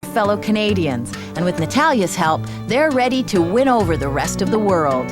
fellow Canadians, and with Natalia's help, they're ready to win over the rest of the world.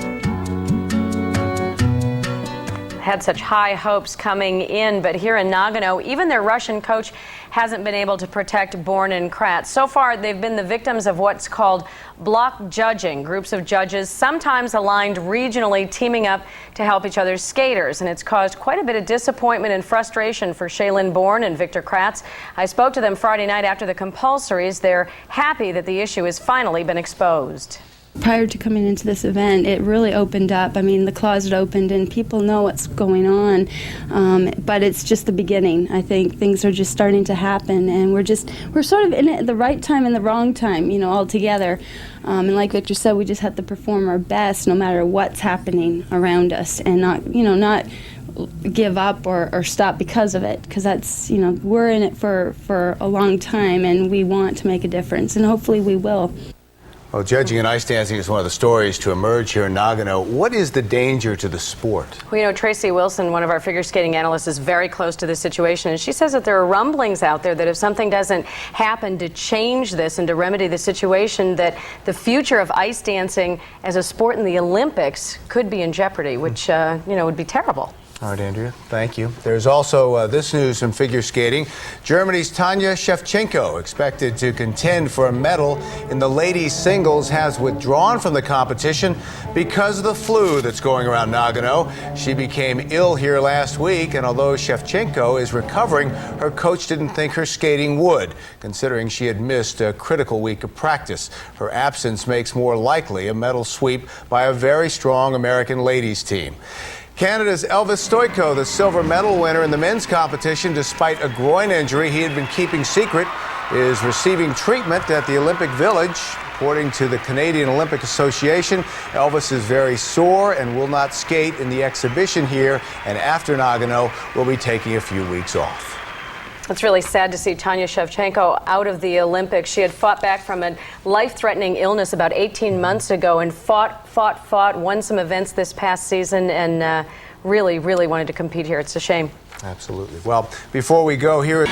Had such high hopes coming in, but here in Nagano, even their Russian coach hasn't been able to protect Bourne and Kraatz. So far, they've been the victims of what's called block judging. Groups of judges, sometimes aligned regionally, teaming up to help each other's skaters, and it's caused quite a bit of disappointment and frustration for Shae Bourne and Victor Kraatz. I spoke to them Friday night after the compulsories. They're happy that the issue has finally been exposed. Prior to coming into this event, it really opened up. I mean, the closet opened and people know what's going on, but it's just the beginning. I think things are just starting to happen, and we're sort of in it at the right time and the wrong time, you know, all together. And like Victor said, we just have to perform our best no matter what's happening around us, and not give up or stop because of it, because that's, you know, we're in it for a long time, and we want to make a difference, and hopefully we will. Well, judging and ice dancing is one of the stories to emerge here in Nagano. What is the danger to the sport? Well, you know, Tracy Wilson, one of our figure skating analysts, is very close to this situation, and she says that there are rumblings out there that if something doesn't happen to change this and to remedy the situation, that the future of ice dancing as a sport in the Olympics could be in jeopardy, which, would be terrible. All right, Andrea, thank you. There's also this news from figure skating. Germany's Tanja Szewczenko, expected to contend for a medal in the ladies singles, has withdrawn from the competition because of the flu that's going around Nagano. She became ill here last week, and although Szewczenko is recovering, her coach didn't think her skating would, considering she had missed a critical week of practice. Her absence makes more likely a medal sweep by a very strong American ladies team. Canada's Elvis Stojko, the silver medal winner in the men's competition, despite a groin injury he had been keeping secret, is receiving treatment at the Olympic Village. According to the Canadian Olympic Association, Elvis is very sore and will not skate in the exhibition here, and after Nagano will be taking a few weeks off. It's really sad to see Tanja Szewczenko out of the Olympics. She had fought back from a life-threatening illness about 18 months ago and fought, won some events this past season, and really wanted to compete here. It's a shame. Absolutely. Well, before we go, here is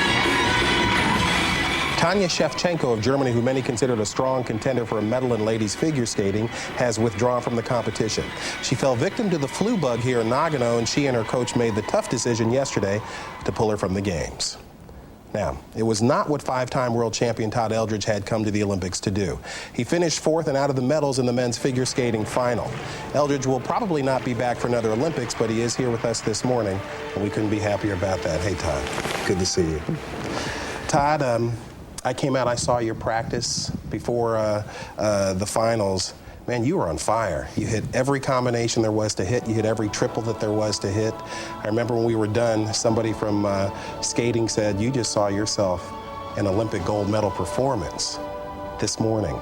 Tanja Szewczenko of Germany, who many considered a strong contender for a medal in ladies figure skating, has withdrawn from the competition. She fell victim to the flu bug here in Nagano, and she and her coach made the tough decision yesterday to pull her from the games. Now, it was not what five-time world champion Todd Eldredge had come to the Olympics to do. He finished fourth and out of the medals in the men's figure skating final. Eldredge will probably not be back for another Olympics, but he is here with us this morning, and we couldn't be happier about that. Hey, Todd, good to see you. Todd, I came out, I saw your practice before the finals. Man, you were on fire. You hit every combination there was to hit. You hit every triple that there was to hit. I remember when we were done, somebody from skating said, you just saw yourself an Olympic gold medal performance this morning.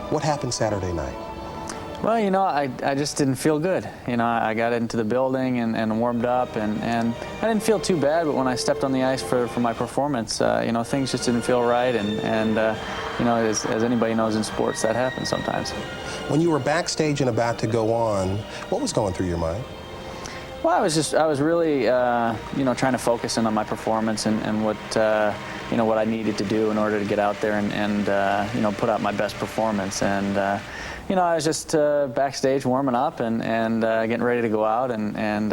What happened Saturday night? Well, you know, I just didn't feel good. You know, I got into the building and warmed up, and I didn't feel too bad, but when I stepped on the ice for my performance, things just didn't feel right, and as anybody knows in sports, that happens sometimes. When you were backstage and about to go on, what was going through your mind? Well, I was really, trying to focus in on my performance and what I needed to do in order to get out there and put out my best performance. And, I was just backstage warming up and getting ready to go out. And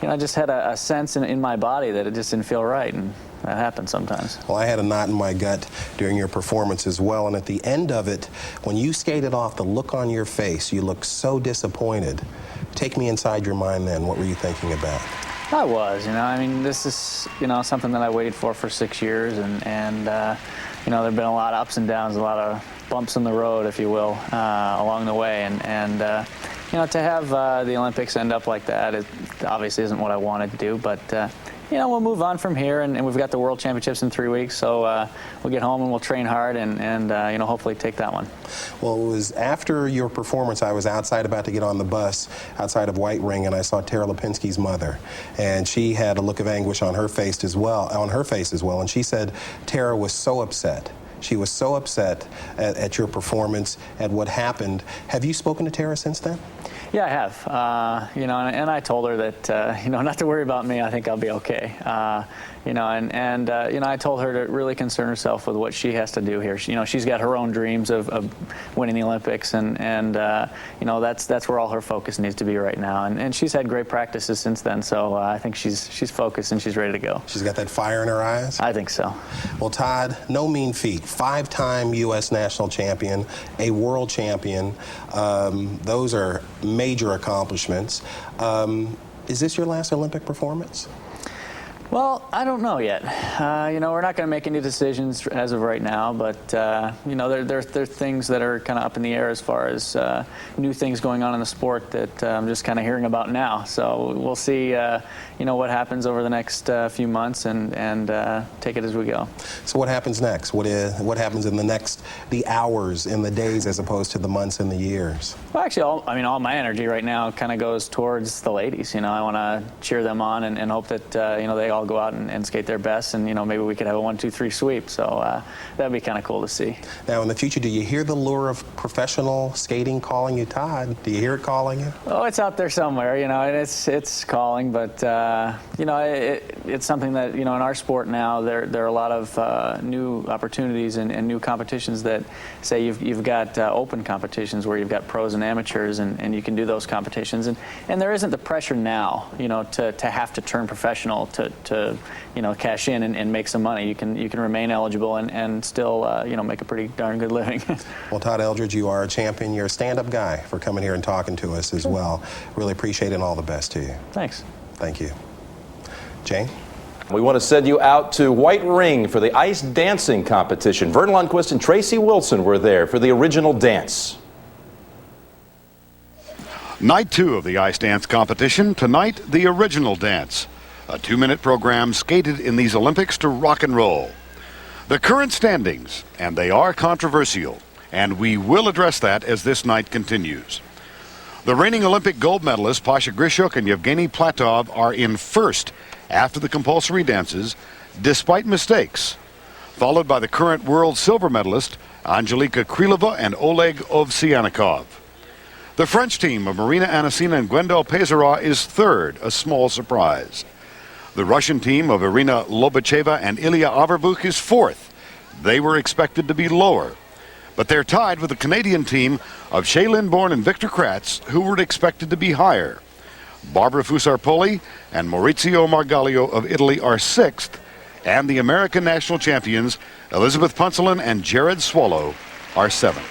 I just had a sense in my body that it just didn't feel right. And that happens sometimes. Well, I had a knot in my gut during your performance as well. And at the end of it, when you skated off, the look on your face, you looked so disappointed. Take me inside your mind then. What were you thinking about? I was, this is, something that I waited for 6 years, and there have been a lot of ups and downs, a lot of bumps in the road, if you will, along the way, and to have the Olympics end up like that, it obviously isn't what I wanted to do, but we'll move on from here, and we've got the World Championships in 3 weeks, so we'll get home and we'll train hard and hopefully take that one. Well, it was after your performance, I was outside about to get on the bus outside of White Ring, and I saw Tara Lipinski's mother, and she had a look of anguish on her face as well, and she said Tara was so upset. She was so upset at your performance, at what happened. Have you spoken to Tara since then? Yeah, I have. You know, and I told her that, you know, not to worry about me. I think I'll be okay. You know, and you know, I told her to really concern herself with what she has to do here. You know, she's got her own dreams of winning the Olympics, and you know, that's where all her focus needs to be right now. And she's had great practices since then, so I think she's focused and she's ready to go. She's got that fire in her eyes? I think so. Well, Todd, no mean feat. 5-time U.S. national champion, a world champion. Those are major accomplishments. Is this your last Olympic performance? Well, I don't know yet. You know, we're not going to make any decisions as of right now, but you know, there are things that are kind of up in the air as far as new things going on in the sport that I'm just kind of hearing about now. So we'll see, you know, what happens over the next few months and take it as we go. So what happens next? What happens in the hours, in the days, as opposed to the months and the years? Well, actually, all my energy right now kind of goes towards the ladies. You know, I want to cheer them on and hope that you know, they all go out and skate their best, and you know, maybe we could have a 1-2-3 sweep. So that'd be kind of cool to see. Now, in the future, do you hear the lure of professional skating calling you, Todd? Do you hear it calling you? Oh, it's out there somewhere, you know, and it's calling, but you know, it's something that, you know, in our sport now, there are a lot of new opportunities and new competitions that say you've got open competitions where you've got pros and amateurs, and you can do those competitions, and there isn't the pressure now, you know, to have to turn professional to you know, cash in and make some money. You can remain eligible and still you know, make a pretty darn good living. Well, Todd Eldredge, you are a champion. You're a stand-up guy for coming here and talking to us as well. Really appreciate it, and all the best to you. Thanks. Thank you. Jane? We want to send you out to White Ring for the ice dancing competition. Vern Lundquist and Tracy Wilson were there for the original dance. Night 2 of the ice dance competition. Tonight, the original dance. A 2-minute program skated in these Olympics to rock and roll. The current standings, and they are controversial, and we will address that as this night continues. The reigning Olympic gold medalists Pasha Grishuk and Yevgeny Platov are in first after the compulsory dances, despite mistakes, followed by the current world silver medalist Angelika Krylova and Oleg Ovsyannikov. The French team of Marina Anasina and Gwendal Pesara is third, a small surprise. The Russian team of Irina Lobacheva and Ilya Averbukh is fourth. They were expected to be lower, but they're tied with the Canadian team of Shae, Lynn, Bourne, and Victor Kraatz, who were expected to be higher. Barbara Fusar-Poli and Maurizio Margalio of Italy are sixth, and the American national champions Elizabeth Punselin and Jared Swallow are seventh.